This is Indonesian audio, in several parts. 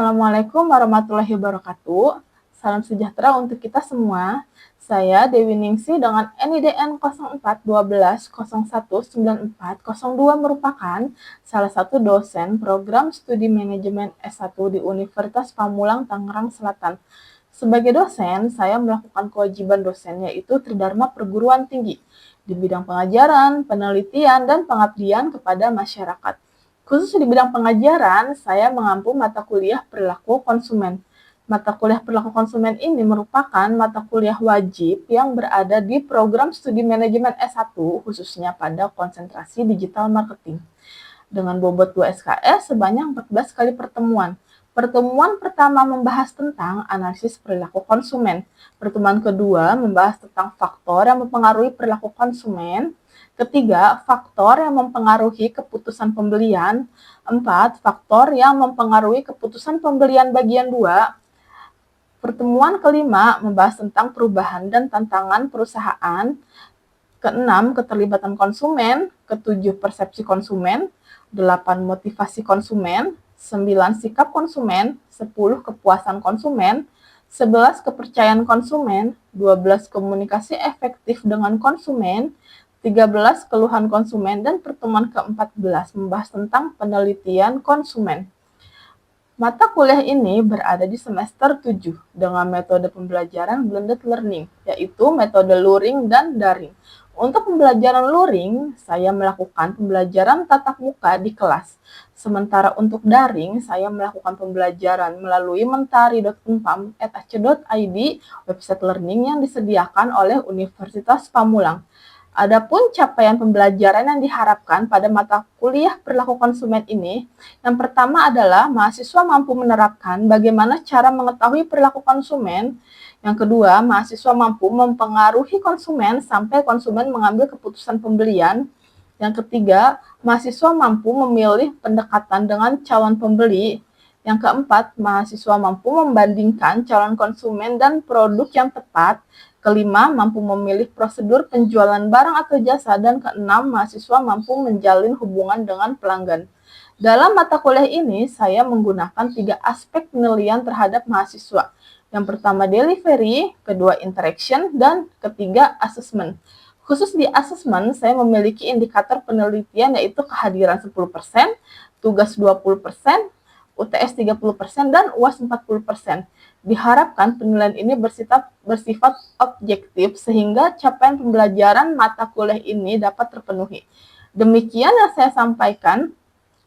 Assalamualaikum warahmatullahi wabarakatuh. Salam sejahtera untuk kita semua. Saya Dewi Ningsi dengan NIDN 0412019402 merupakan salah satu dosen program studi manajemen S1 di Universitas Pamulang, Tangerang Selatan. Sebagai dosen, saya melakukan kewajiban dosen yaitu tridharma perguruan tinggi di bidang pengajaran, penelitian, dan pengabdian kepada masyarakat. Khusus di bidang pengajaran, saya mengampu mata kuliah perilaku konsumen. Mata kuliah perilaku konsumen ini merupakan mata kuliah wajib yang berada di program studi manajemen S1, khususnya pada konsentrasi digital marketing. Dengan bobot 2 SKS sebanyak 14 kali pertemuan. Pertemuan pertama membahas tentang analisis perilaku konsumen. Pertemuan kedua membahas tentang faktor yang mempengaruhi perilaku konsumen. Ketiga, faktor yang mempengaruhi keputusan pembelian. 4, faktor yang mempengaruhi keputusan pembelian bagian 2. Pertemuan kelima membahas tentang perubahan dan tantangan perusahaan. Keenam, keterlibatan konsumen. Ketujuh, persepsi konsumen. 8, motivasi konsumen. 9, sikap konsumen. 10, kepuasan konsumen. 11, kepercayaan konsumen. 12, komunikasi efektif dengan konsumen. 13, keluhan konsumen, dan pertemuan ke-14 membahas tentang penelitian konsumen. Mata kuliah ini berada di semester 7 dengan metode pembelajaran blended learning, yaitu metode luring dan daring. Untuk pembelajaran luring, saya melakukan pembelajaran tatap muka di kelas. Sementara untuk daring, saya melakukan pembelajaran melalui mentari.unpam.ac.id, website learning yang disediakan oleh Universitas Pamulang. Adapun capaian pembelajaran yang diharapkan pada mata kuliah perilaku konsumen ini, yang pertama adalah mahasiswa mampu menerapkan bagaimana cara mengetahui perilaku konsumen. Yang kedua, mahasiswa mampu mempengaruhi konsumen sampai konsumen mengambil keputusan pembelian. Yang ketiga, mahasiswa mampu memilih pendekatan dengan calon pembeli. Yang keempat, mahasiswa mampu membandingkan calon konsumen dan produk yang tepat. Kelima, mampu memilih prosedur penjualan barang atau jasa. Dan keenam, mahasiswa mampu menjalin hubungan dengan pelanggan. Dalam mata kuliah ini, saya menggunakan 3 aspek penilaian terhadap mahasiswa. Yang pertama, delivery, kedua, interaction, dan ketiga, assessment. Khusus di assessment, saya memiliki indikator penelitian yaitu kehadiran 10%, tugas 20%, UTS 30%, dan UAS 40%. Diharapkan penilaian ini bersifat objektif sehingga capaian pembelajaran mata kuliah ini dapat terpenuhi. Demikian yang saya sampaikan.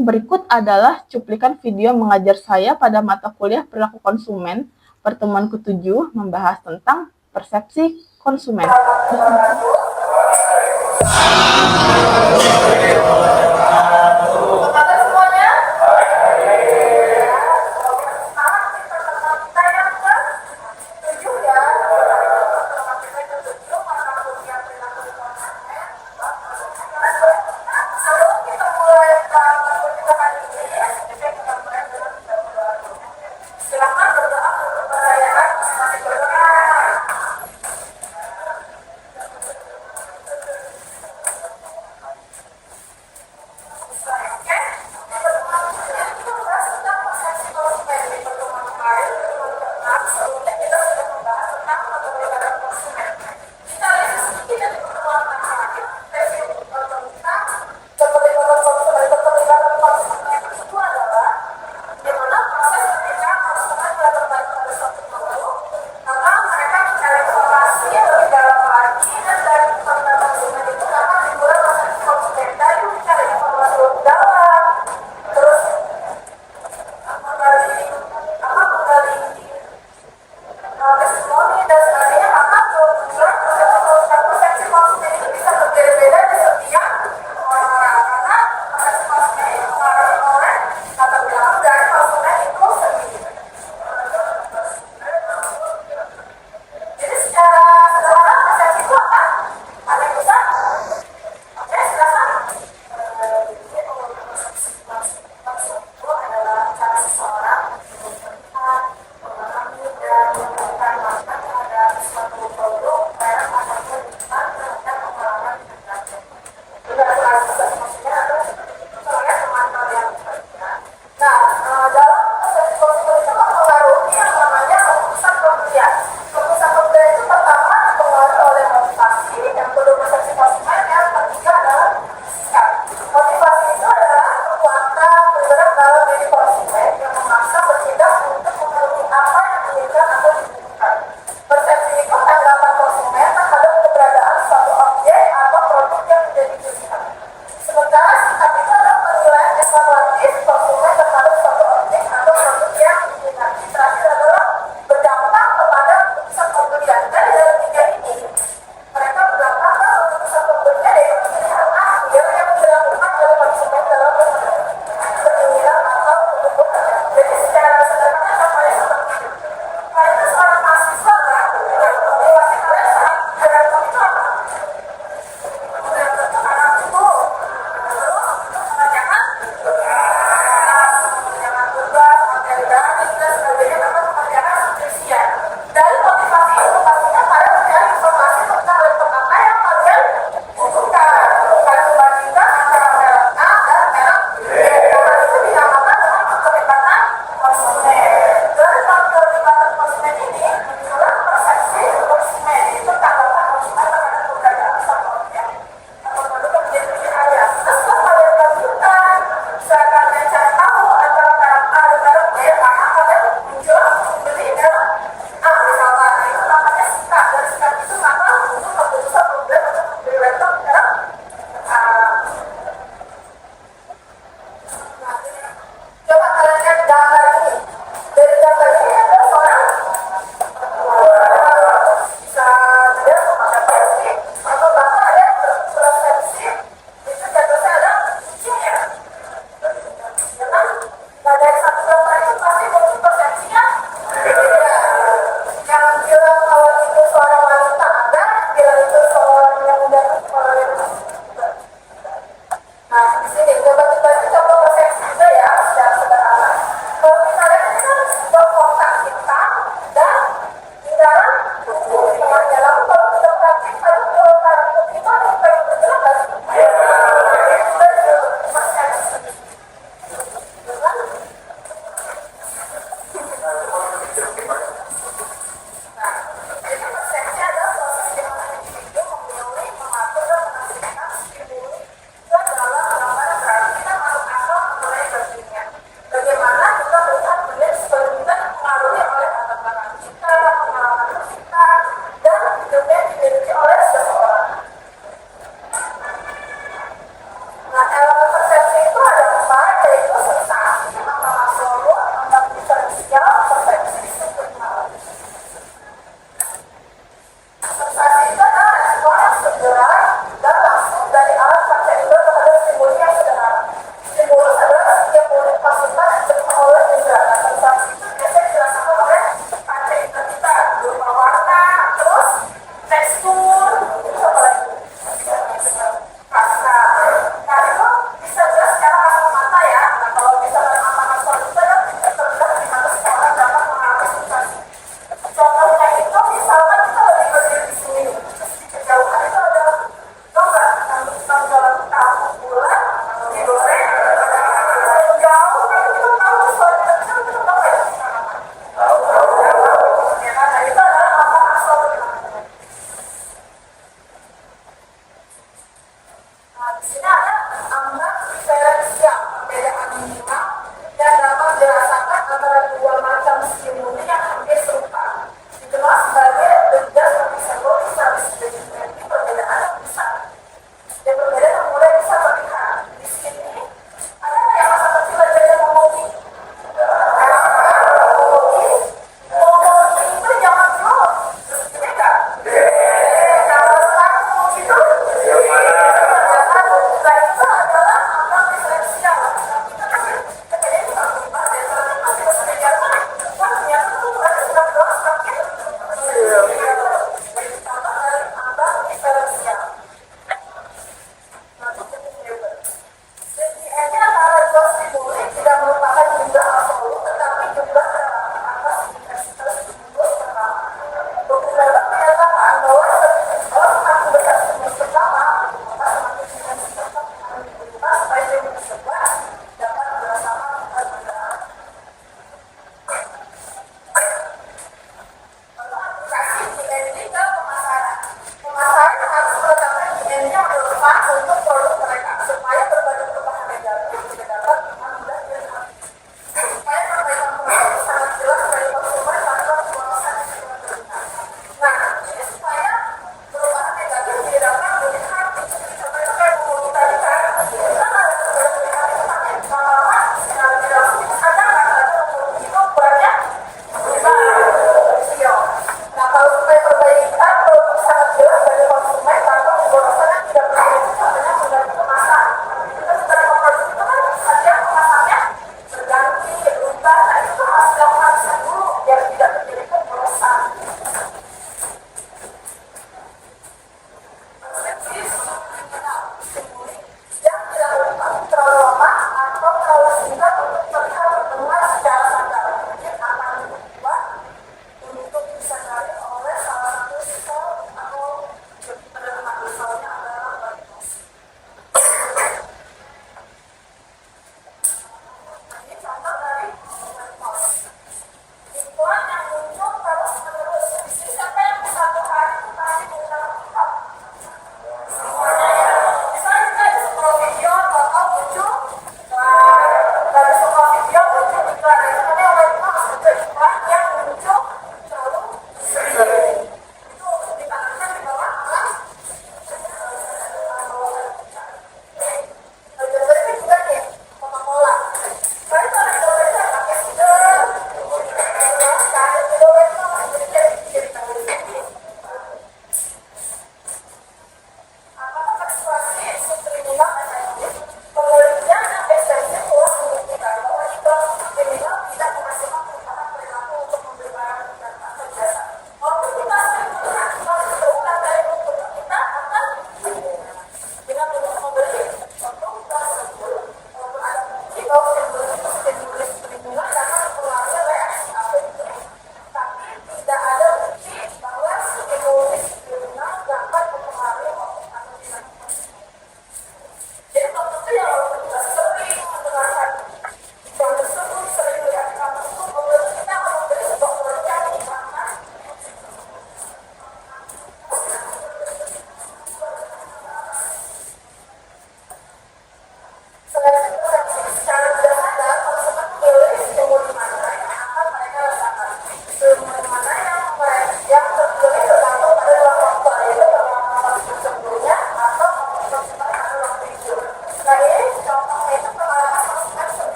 Berikut adalah cuplikan video mengajar saya pada mata kuliah perilaku konsumen. Pertemuan ke-7 membahas tentang persepsi konsumen.